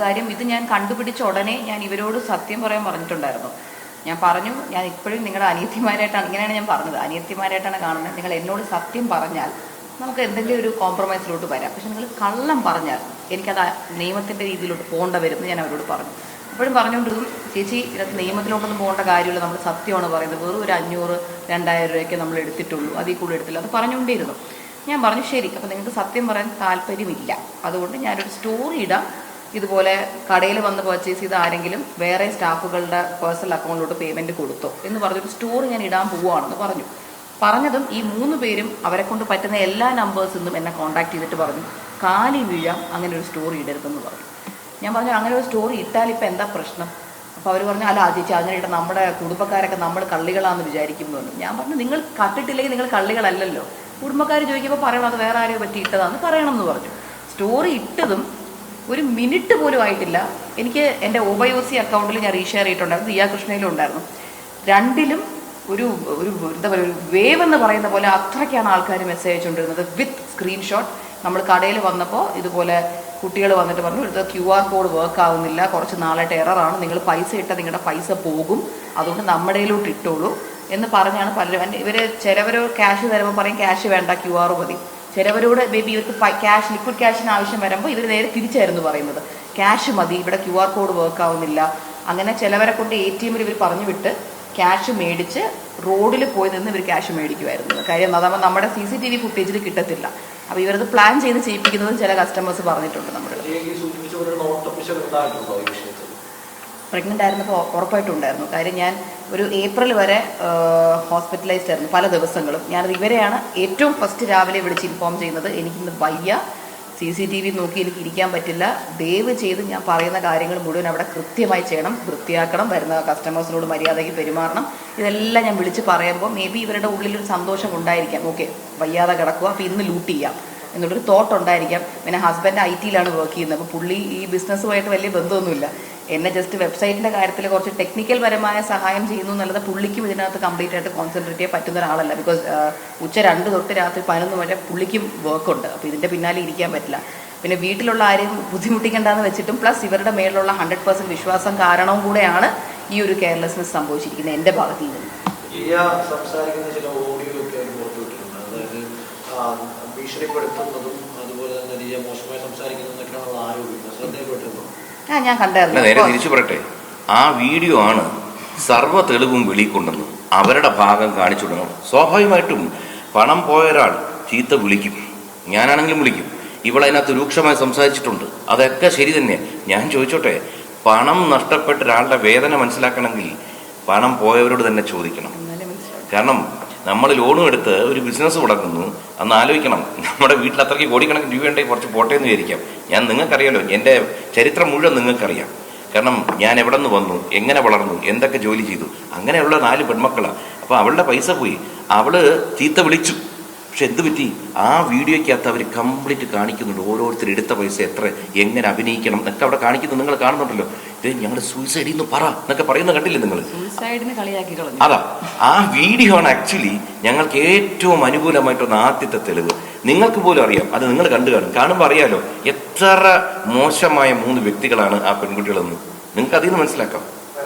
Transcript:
കാര്യം ഇത് ഞാൻ കണ്ടുപിടിച്ച ഉടനെ ഞാൻ ഇവരോട് സത്യം പറയാൻ പറഞ്ഞിട്ടുണ്ടായിരുന്നു. ഞാൻ പറഞ്ഞു, ഞാൻ ഇപ്പോഴും നിങ്ങളുടെ അനിയത്തിമാരായിട്ടാണ്, ഇങ്ങനെയാണ് ഞാൻ പറഞ്ഞത്, അനിയത്തിമാരായിട്ടാണ് കാണുന്നത്. നിങ്ങൾ എന്നോട് സത്യം പറഞ്ഞാൽ നമുക്ക് എന്തെങ്കിലും ഒരു കോംപ്രമൈസിലോട്ട് വരാം. പക്ഷെ നിങ്ങൾ കള്ളം പറഞ്ഞാൽ എനിക്കത് നിയമത്തിൻ്റെ രീതിയിലോട്ട് പോകേണ്ട വരും എന്ന് ഞാൻ അവരോട് പറഞ്ഞു. അപ്പോഴും പറഞ്ഞുകൊണ്ടിരുന്നു, ചേച്ചി ഇതിനകത്ത് നിയമത്തിലോട്ടൊന്നും പോകേണ്ട കാര്യമില്ല, നമ്മൾ സത്യമാണ് പറയുന്നത്, വെറും ഒരു 500-2000 രൂപയ്ക്ക് നമ്മൾ എടുത്തിട്ടുള്ളൂ, അതിൽ കൂടുതൽ എടുത്തില്ല, അത് പറഞ്ഞുകൊണ്ടിരുന്നു. ഞാൻ പറഞ്ഞു ശരി, അപ്പോൾ നിങ്ങൾക്ക് സത്യം പറയാൻ താല്പര്യമില്ല, അതുകൊണ്ട് ഞാനൊരു സ്റ്റോറി ഇടാം, ഇതുപോലെ കടയിൽ വന്ന് പർച്ചേസ് ചെയ്ത് ആരെങ്കിലും വേറെ സ്റ്റാഫുകളുടെ പേഴ്സണൽ അക്കൗണ്ടിലോട്ട് പേയ്മെൻറ്റ് കൊടുത്തോ എന്ന് പറഞ്ഞൊരു സ്റ്റോറി ഞാൻ ഇടാൻ പോവുകയാണെന്ന് പറഞ്ഞു. പറഞ്ഞതും ഈ 3 പേരും അവരെ കൊണ്ട് പറ്റുന്ന എല്ലാ നമ്പേഴ്സിൽ നിന്നും എന്നെ കോൺടാക്ട് ചെയ്തിട്ട് പറഞ്ഞു, കാലി വീഴാം, അങ്ങനെ ഒരു സ്റ്റോറി ഇടരുതെന്ന് പറഞ്ഞു. ഞാൻ പറഞ്ഞു, അങ്ങനെ ഒരു സ്റ്റോറി ഇട്ടാൽ ഇപ്പം എന്താ പ്രശ്നം? അപ്പോൾ അവർ പറഞ്ഞു, അല്ല ചേച്ചി അങ്ങനെ ഇട്ട നമ്മുടെ കുടുംബക്കാരൊക്കെ നമ്മൾ കള്ളികളാണെന്ന് വിചാരിക്കുന്നുണ്ട്. ഞാൻ പറഞ്ഞു, നിങ്ങൾ കട്ടിട്ടില്ലെങ്കിൽ നിങ്ങൾ കള്ളികളല്ലല്ലോ, കുടുംബക്കാർ ചോദിക്കുമ്പോൾ പറയണം അത് വേറെ ആരെയോ പറ്റി ഇട്ടതാന്ന് പറയണം എന്ന് പറഞ്ഞു. സ്റ്റോറി ഇട്ടതും ഒരു മിനിറ്റ് പോലും ആയിട്ടില്ല, എനിക്ക് എൻ്റെ OBOC അക്കൗണ്ടിൽ ഞാൻ റീഷെയർ ചെയ്തിട്ടുണ്ടായിരുന്നു, ദിയാ കൃഷ്ണയിലും ഉണ്ടായിരുന്നു. രണ്ടിലും ഒരു എന്താ പറയുക, ഒരു വേവ് എന്ന് പറയുന്ന പോലെ അത്രയ്ക്കാണ് ആൾക്കാർ മെസ്സേജ് അയച്ചുകൊണ്ടിരുന്നത് വിത്ത് സ്ക്രീൻഷോട്ട്. നമ്മൾ കടയിൽ വന്നപ്പോൾ ഇതുപോലെ കുട്ടികൾ വന്നിട്ട് പറഞ്ഞു, ഇത് QR കോഡ് വർക്ക് ആവുന്നില്ല, കുറച്ച് നാളായിട്ട് എററാണ്, നിങ്ങൾ പൈസ ഇട്ടാൽ നിങ്ങളുടെ പൈസ പോകും, അതുകൊണ്ട് നമ്മുടെയിലോട്ട് ഇട്ടോളൂ എന്ന് പറഞ്ഞാണ് പലരും. ഇവർ ചിലവർ ക്യാഷ് തരുമ്പോൾ പറയും ക്യാഷ് വേണ്ട, QR മതി. ചിലവരോട് ബേബി ഇവർക്ക് ക്യാഷ്, ലിക്വിഡ് ക്യാഷിന് ആവശ്യം വരുമ്പോൾ ഇവർ നേരെ തിരിച്ചായിരുന്നു പറയുന്നത്, ക്യാഷ് മതി, ഇവിടെ QR കോഡ് വർക്ക് ആവുന്നില്ല. അങ്ങനെ ചിലവരെ കൊണ്ട് ATM ഇവർ പറഞ്ഞു വിട്ട് ക്യാഷ് മേടിച്ച് റോഡിൽ പോയി നിന്ന് ഇവർ ക്യാഷ് മേടിക്കുമായിരുന്നു. കാര്യം അതാകുമ്പോൾ നമ്മുടെ CCTV ഫുട്ടേജിൽ കിട്ടത്തില്ല. അപ്പോൾ ഇവരത് പ്ലാൻ ചെയ്ത് ചെയ്യിപ്പിക്കുന്നതും ചില കസ്റ്റമേഴ്സ് പറഞ്ഞിട്ടുണ്ട്. നമ്മൾ പ്രഗ്നൻ്റ് ആയിരുന്നപ്പോൾ ഉറപ്പായിട്ടുണ്ടായിരുന്നു. കാര്യം ഞാൻ ഒരു ഏപ്രിൽ വരെ ഹോസ്പിറ്റലൈസ്ഡ് ആയിരുന്നു പല ദിവസങ്ങളും. ഞാനത് ഇവരെയാണ് ഏറ്റവും ഫസ്റ്റ് രാവിലെ വിളിച്ച് ഇൻഫോം ചെയ്യുന്നത്, എനിക്കിന്ന് വയ്യ, CCTV നോക്കി എനിക്ക് ഇരിക്കാൻ പറ്റില്ല, ദയവ് ചെയ്ത് ഞാൻ പറയുന്ന കാര്യങ്ങൾ മുഴുവൻ അവിടെ കൃത്യമായി ചെയ്യണം, വൃത്തിയാക്കണം, വരുന്ന കസ്റ്റമേഴ്സിനോട് മര്യാദയ്ക്ക് പെരുമാറണം. ഇതെല്ലാം ഞാൻ വിളിച്ച് പറയുമ്പോൾ മേ ബി ഇവരുടെ ഉള്ളിലൊരു സന്തോഷം ഉണ്ടായിരിക്കാം, ഓക്കെ വയ്യാതെ കിടക്കുക, അപ്പോൾ ഇന്ന് ലൂട്ട് ചെയ്യാം എന്നുള്ളൊരു തോട്ട് ഉണ്ടായിരിക്കാം. പിന്നെ ഹസ്ബൻഡ് IT-യിലാണ് വർക്ക് ചെയ്യുന്നത്, അപ്പോൾ പുള്ളി ഈ ബിസിനസ്സുമായിട്ട് വലിയ ബന്ധമൊന്നുമില്ല. എന്നെ ജസ്റ്റ് വെബ്സൈറ്റിൻ്റെ കാര്യത്തിൽ കുറച്ച് ടെക്നിക്കൽ പരമായ സഹായം ചെയ്യുന്നു എന്നുള്ളത്, പുള്ളിക്കും ഇതിനകത്ത് കംപ്ലീറ്റ് ആയിട്ട് കോൺസെൻട്രേറ്റ് ചെയ്യാൻ പറ്റുന്ന ഒരാളല്ല. ബിക്കോസ് ഉച്ച 2 തൊട്ട് രാത്രി 11 വരെ പുള്ളിക്കും വർക്കുണ്ട്, അപ്പോൾ ഇതിൻ്റെ പിന്നാലെ ഇരിക്കാൻ പറ്റില്ല. പിന്നെ വീട്ടിലുള്ള ആരെയും ബുദ്ധിമുട്ടിക്കേണ്ടെന്ന് വെച്ചിട്ടും പ്ലസ് ഇവരുടെ മേലുള്ള 100% വിശ്വാസം കാരണവും കൂടെയാണ് ഈ ഒരു കെയർലെസ്നെസ് സംഭവിച്ചിരിക്കുന്നത് എൻ്റെ ഭാഗത്ത് നിന്ന്. ഞാൻ കണ്ടായിരുന്നു. നേരെ തിരിച്ചു പറയട്ടെ, ആ വീഡിയോ ആണ് സർവ്വ തെളിവും വെളിക്കൊണ്ടെന്ന് അവരുടെ ഭാഗം കാണിച്ചു വിടണം. സ്വാഭാവികമായിട്ടും പണം പോയ ഒരാൾ ചീത്ത വിളിക്കും, ഞാനാണെങ്കിലും വിളിക്കും. ഇവളതിനകത്ത് രൂക്ഷമായി സംസാരിച്ചിട്ടുണ്ട്, അതൊക്കെ ശരി തന്നെയാണ്. ഞാൻ ചോദിച്ചോട്ടെ, പണം നഷ്ടപ്പെട്ട ഒരാളുടെ വേദന മനസ്സിലാക്കണമെങ്കിൽ പണം പോയവരോട് തന്നെ ചോദിക്കണം. കാരണം നമ്മൾ ലോണും എടുത്ത് ഒരു ബിസിനസ് തുടങ്ങുന്നു, അന്ന് ആലോചിക്കണം, നമ്മുടെ വീട്ടിൽ അത്രയ്ക്ക് കോടിക്കണക്കിന് രൂപയുണ്ടെങ്കിൽ കുറച്ച് പോട്ടെ എന്ന് വിചാരിക്കാം. ഞാൻ നിങ്ങൾക്കറിയാലോ, എൻ്റെ ചരിത്രം മുഴുവൻ നിങ്ങൾക്കറിയാം. കാരണം ഞാൻ എവിടെ നിന്ന് വന്നു, എങ്ങനെ വളർന്നു, എന്തൊക്കെ ജോലി ചെയ്തു, അങ്ങനെയുള്ള 4 പെൺമക്കളാണ്. അപ്പോൾ അവളുടെ പൈസ പോയി, അവള് ചീത്ത വിളിച്ചു. പക്ഷെ എന്ത് പറ്റി, ആ വീഡിയോയ്ക്കകത്ത് അവർ കംപ്ലീറ്റ് കാണിക്കുന്നുണ്ട്, ഓരോരുത്തർ എടുത്ത പൈസ എത്ര, എങ്ങനെ അഭിനയിക്കണം എന്നൊക്കെ അവിടെ കാണിക്കുന്നത് നിങ്ങൾ കാണുന്നുണ്ടല്ലോ. ഇത് ഞങ്ങൾ സൂയിസൈഡ് എന്ന് പറ എന്നൊക്കെ പറയുന്നത് കണ്ടില്ലേ നിങ്ങൾ? അതാ ആ വീഡിയോ ആണ് ആക്ച്വലി ഞങ്ങൾക്ക് ഏറ്റവും അനുകൂലമായിട്ടുള്ള ആദ്യത്തെ തെളിവ്. നിങ്ങൾക്ക് പോലും അറിയാം, അത് നിങ്ങൾ കാണുമ്പോൾ അറിയാലോ എത്ര മോശമായ 3 വ്യക്തികളാണ് ആ പെൺകുട്ടികളെന്ന്. നിങ്ങൾക്ക് അതിൽ നിന്ന് മനസ്സിലാക്കാം.